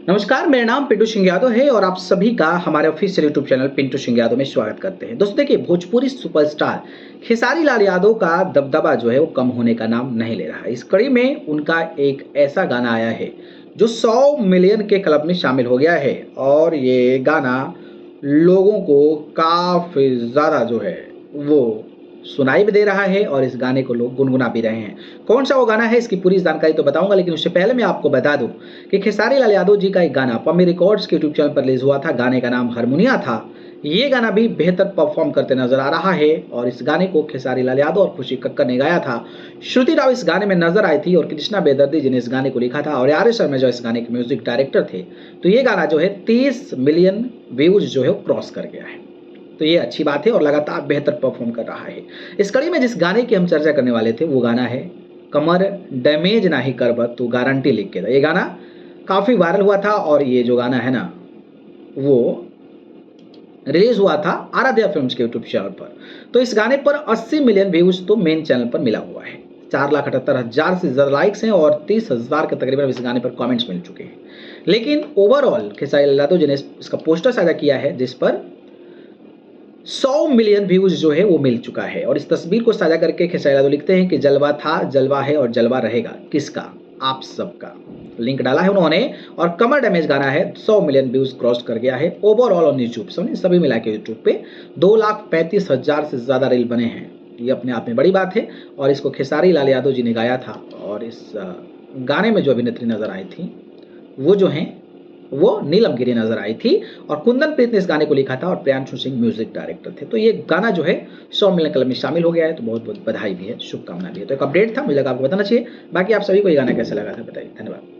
नमस्कार, मेरा नाम पिंटू सिंह यादव है और आप सभी का हमारे official YouTube channel Pintu Singh Yadav में स्वागत करते हैं। दोस्तों देखिए, भोजपुरी सुपरस्टार खेसारी लाल यादव का दबदबा जो है वो कम होने का नाम नहीं ले रहा है। इस कड़ी में उनका एक ऐसा गाना आया है जो 100 मिलियन के क्लब में शामिल हो गया है और ये गाना लोगों को काफ़ी ज़्यादा जो है वो सुनाई भी दे रहा है और इस गाने को लोग गुनगुना भी रहे हैं। कौन सा वो गाना है, इसकी पूरी जानकारी तो बताऊंगा, लेकिन उससे पहले मैं आपको बता दूं कि खेसारी लाल यादव जी का एक गाना पम्मी रिकॉर्ड्स के यूट्यूब चैनल पर रिलीज हुआ था। गाने का नाम हारमोनिया था। ये गाना भी बेहतर परफॉर्म करते नजर आ रहा है और इस गाने को खेसारी लाल यादव और खुशी कक्कर ने गाया था। श्रुति राव इस गाने में नजर आई थी और कृष्णा बेदर्दी जी ने इस गाने को लिखा था और आर शर्मा जो इस गाने के म्यूजिक डायरेक्टर थे। तो ये गाना जो है 30 मिलियन व्यूज जो है क्रॉस कर गया है। तो ये अच्छी बात है और लगातार बेहतर परफॉर्म कर रहा है। इस कड़ी में जिस गाने की हम चर्चा करने वाले थे वो गाना है कमर डैमेज ना ही करबत तो गारंटी लिख के था। ये गाना काफ़ी वायरल हुआ था और ये जो गाना है ना वो रिलीज हुआ था आराध्या फिल्म्स के यूट्यूब चैनल पर। तो इस गाने पर 80 मिलियन व्यूज तो मेन चैनल पर मिला हुआ है। 4,78,000 से ज़्यादा लाइक्स हैं और 30,000 के तकरीबन इस गाने पर कमेंट्स मिल चुके हैं। लेकिन ओवरऑल खेसारी लाल यादव जी ने इसका पोस्टर साझा किया है जिस पर 100 मिलियन व्यूज जो है वो मिल चुका है और इस तस्वीर को साझा करके खेसारी यादव लिखते हैं कि जलवा था, जलवा है और जलवा रहेगा। किसका? आप सबका। लिंक डाला है उन्होंने और कमर डैमेज गाना है 100 मिलियन व्यूज क्रॉस कर गया है ओवरऑल ऑन यूट्यूब। सभी मिला के यूट्यूब पे 2,35,000 से ज़्यादा रील बने हैं। ये अपने आप में बड़ी बात है और इसको खेसारी लाल यादव जी ने गाया था और इस गाने में जो अभिनेत्री नजर आई थी वो जो हैं वो नीलम गिरी नजर आई थी और कुंदन प्रीत ने इस गाने को लिखा था और प्रियांशु सिंह म्यूजिक डायरेक्टर थे। तो ये गाना जो है 100 मिलियन क्लब में शामिल हो गया है। तो बहुत बहुत बधाई भी है, शुभकामना भी है। तो एक अपडेट था, मुझे लगा आपको बताना चाहिए। बाकी आप सभी को ये गाना कैसा लगा था बताइए। धन्यवाद।